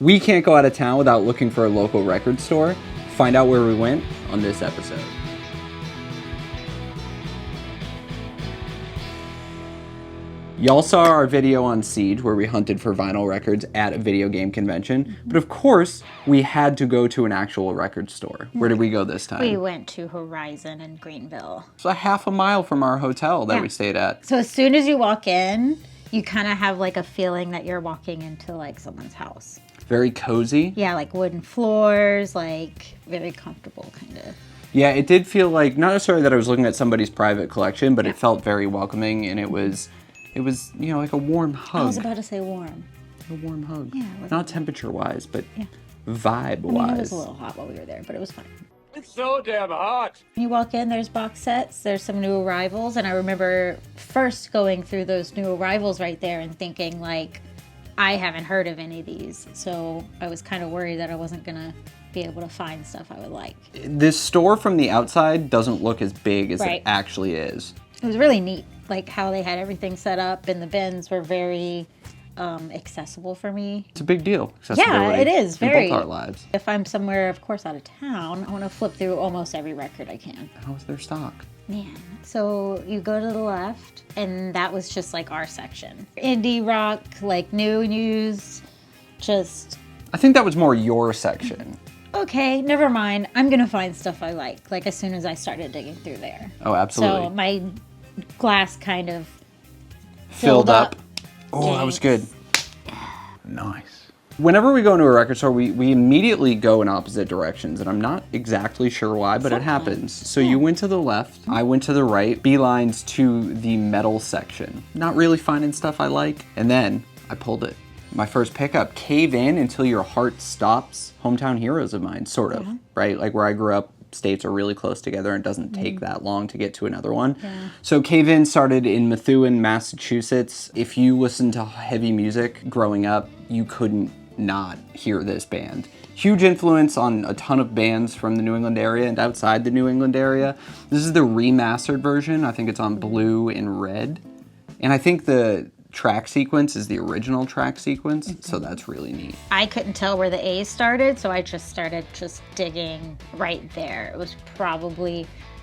We can't go out of town without looking for a local record store. Find out where we went on this episode. Y'all saw our video on Siege where we hunted for vinyl records at a video game convention. But of course, we had to go to an actual record store. Where did we go this time? We went to Horizon in Greenville. It's a half a mile from our hotel that we stayed at. So as soon as you walk in, you kind of have like a feeling that you're walking into like someone's house. Very cozy. Yeah, like wooden floors, like very comfortable kind of. Yeah, it did feel like, not necessarily that I was looking at somebody's private collection, but it felt very welcoming, and it was, you know, like a warm hug. I was about to say warm. A warm hug. Yeah. Not temperature-wise, but vibe-wise. I mean, it was a little hot while we were there, but it was fine. It's so damn hot. When you walk in, there's box sets, there's some new arrivals, and I remember first going through those new arrivals right there and thinking, like, I haven't heard of any of these, so I was kind of worried that I wasn't going to be able to find stuff I would like. This store from the outside doesn't look as big as it actually is. It was really neat, like how they had everything set up, and the bins were very accessible for me. It's a big deal. Yeah, it is, very. In both our lives. If I'm somewhere, of course, out of town, I want to flip through almost every record I can. How's their stock? Man, so you go to the left, and that was just like our section. Indie rock, like new and used, just... I think that was more your section. Okay, never mind. I'm going to find stuff I like as soon as I started digging through there. Oh, absolutely. So my glass kind of filled up. Oh, that was good. Nice. Whenever we go into a record store, we immediately go in opposite directions, and I'm not exactly sure why, but it happens. So you went to the left, I went to the right, beelines to the metal section. Not really finding stuff I like, and then I pulled it. My first pickup, Cave In Until Your Heart Stops, hometown heroes of mine, sort of, right? Like where I grew up, states are really close together and it doesn't take that long to get to another one. Yeah. So Cave In started in Methuen, Massachusetts. If you listened to heavy music growing up, you couldn't not hear this band. Huge influence on a ton of bands from the New England area and outside the New England area. This is the remastered version. I think it's on blue and red. And I think the track sequence is the original track sequence, so that's really neat. I couldn't tell where the A's started, so I just started digging right there. It was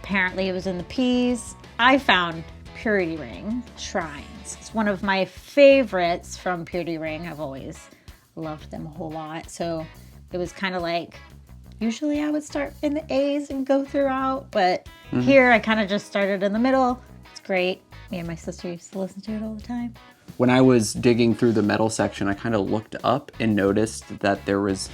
apparently it was in the P's. I found Purity Ring Shrines. It's one of my favorites from Purity Ring. I've always loved them a whole lot, so it was kind of like, usually I would start in the A's and go throughout, but here I kind of just started in the middle. It's great. Me and my sister used to listen to it all the time. When I was digging through the metal section, I kind of looked up and noticed that there was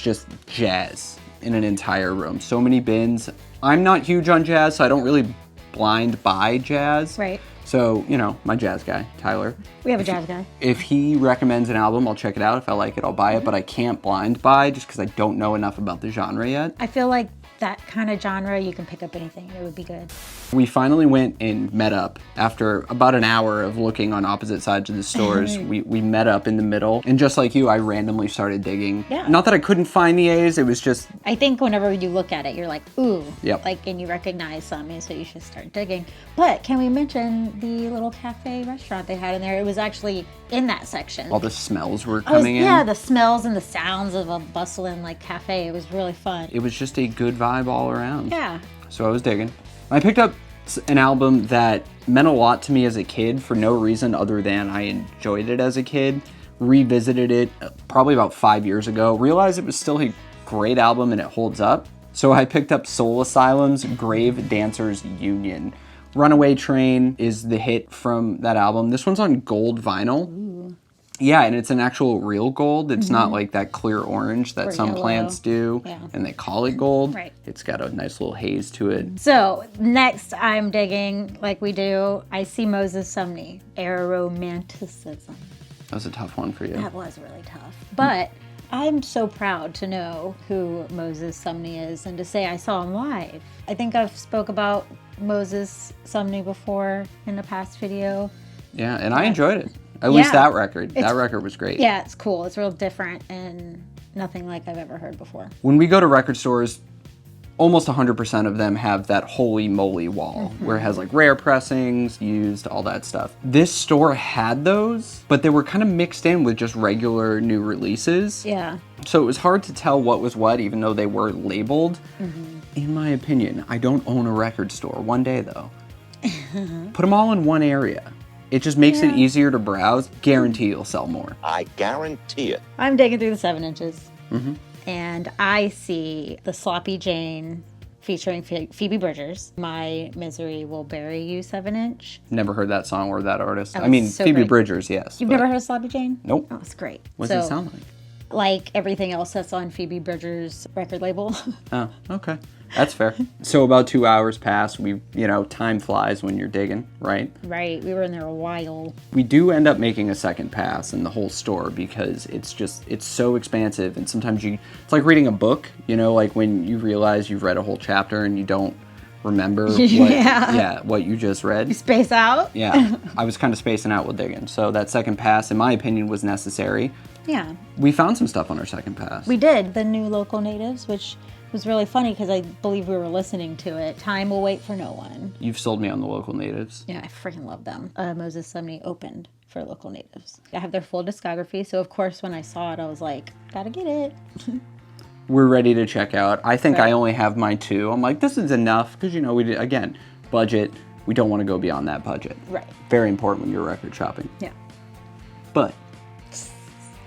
just jazz in an entire room. So many bins. I'm not huge on jazz, so I don't really blind buy jazz. Right. So, you know, my jazz guy, Tyler. We have a jazz guy. If he recommends an album, I'll check it out. If I like it, I'll buy it. But I can't blind buy just because I don't know enough about the genre yet. I feel like that kind of genre, you can pick up anything. It would be good. We finally went and met up after about an hour of looking on opposite sides of the stores. we met up in the middle, and just like you, I randomly started digging. Yeah. Not that I couldn't find the A's, it was just... I think whenever you look at it, you're like, ooh. Yep. Like, and you recognize something, so you should start digging. But can we mention the little cafe restaurant they had in there? It was actually in that section. All the smells were coming in. Yeah, the smells and the sounds of a bustling like cafe. It was really fun. It was just a good vibe all around. Yeah. So I was digging. I picked up an album that meant a lot to me as a kid for no reason other than I enjoyed it as a kid. Revisited it probably about 5 years ago. Realized it was still a great album and it holds up. So I picked up Soul Asylum's Grave Dancers Union. Runaway Train is the hit from that album. This one's on gold vinyl. Ooh. Yeah, and it's an actual real gold. It's not like that clear orange that some plants do, and they call it gold. Right. It's got a nice little haze to it. So next I'm digging, like we do, I see Moses Sumney, Aromanticism. That was a tough one for you. That was really tough. But I'm so proud to know who Moses Sumney is and to say I saw him live. I think I've spoke about Moses Sumney before in the past video. Yeah, and I enjoyed it. At least that record. That record was great. Yeah, it's cool. It's real different and nothing like I've ever heard before. When we go to record stores, almost 100% of them have that holy moly wall where it has like rare pressings, used, all that stuff. This store had those, but they were kind of mixed in with just regular new releases. Yeah. So it was hard to tell what was what, even though they were labeled. In my opinion, I don't own a record store. One day though. Put them all in one area. It just makes it easier to browse. Guarantee you'll sell more. I guarantee it. I'm digging through the 7-inches. And I see the Sloppy Jane featuring Phoebe Bridgers. My Misery Will Bury You 7-inch. Never heard that song or that artist. Oh, I mean, it's so Phoebe great. Bridgers, yes. You've but- never heard of Sloppy Jane? Nope. Oh, it's great. What does it sound like? Like everything else that's on Phoebe Bridgers' record label. Oh, okay. That's fair. So about 2 hours pass. Time flies when you're digging, right? Right. We were in there a while. We do end up making a second pass in the whole store because it's so expansive, and sometimes it's like reading a book, like when you realize you've read a whole chapter and you don't remember what you just read. Space out. Yeah, I was kind of spacing out with digging. So that second pass, in my opinion, was necessary. Yeah. We found some stuff on our second pass. We did. The new Local Natives, which was really funny because I believe we were listening to it. Time Will Wait for No One. You've sold me on the Local Natives. Yeah, I freaking love them. Moses Sumney opened for Local Natives. I have their full discography, so of course when I saw it, I was like, gotta get it. We're ready to check out. I think Right. I only have my 2. I'm like, this is enough because we did, again, budget. We don't want to go beyond that budget. Right. Very important when you're record shopping. Yeah. But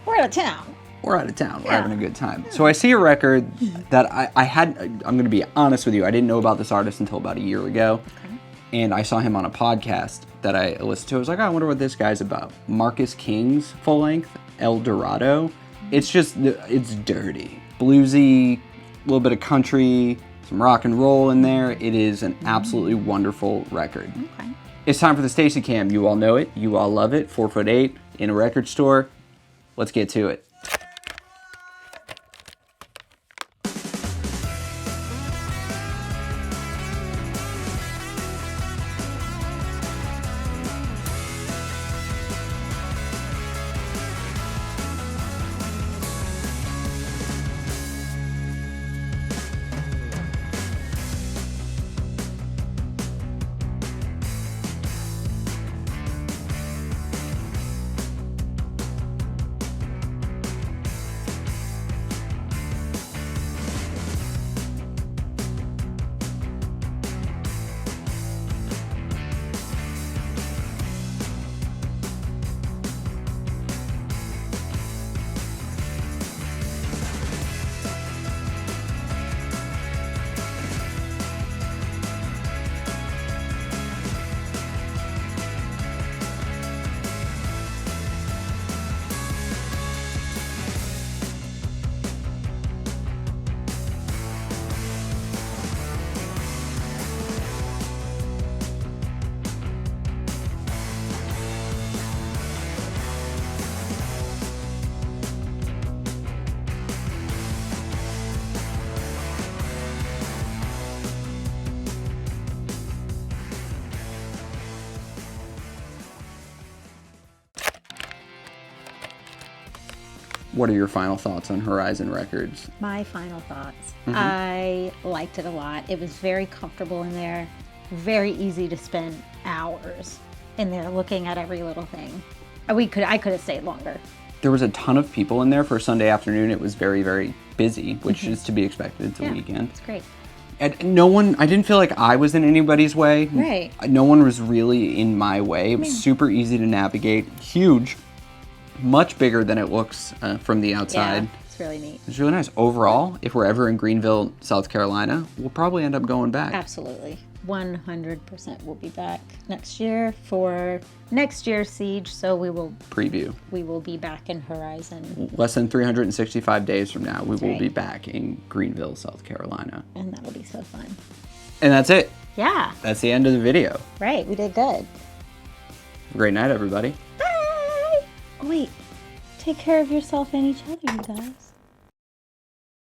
We're out of town. we're out of town. We're Yeah. having a good time. So I see a record that I'm going to be honest with you. I didn't know about this artist until about a year ago. And I saw him on a podcast that I listened to. I was like, I wonder what this guy's about. Marcus King's full length, El Dorado. It's dirty. Bluesy, a little bit of country, some rock and roll in there. It is an absolutely wonderful record. Okay. It's time for the Stacy Cam. You all know it. You all love it. 4'8" in a record store. Let's get to it. What are your final thoughts on Horizon Records? My final thoughts. I liked it a lot. It was very comfortable in there. Very easy to spend hours in there looking at every little thing. I could have stayed longer. There was a ton of people in there for a Sunday afternoon. It was very, very busy, which is to be expected. It's a weekend. It's great. And I didn't feel like I was in anybody's way. Right. No one was really in my way. It was super easy to navigate. Huge. Much bigger than it looks from the outside. Yeah, it's really neat. It's really nice. Overall, if we're ever in Greenville, South Carolina, we'll probably end up going back. Absolutely. 100% we'll be back next year for next year's Siege, so we will be back in Horizon. Less than 365 days from now, we will right. be back in Greenville, South Carolina. And that'll be so fun. And that's it. Yeah. That's the end of the video. Right, we did good. Great night, everybody. Bye! Wait, take care of yourself and each other, you guys.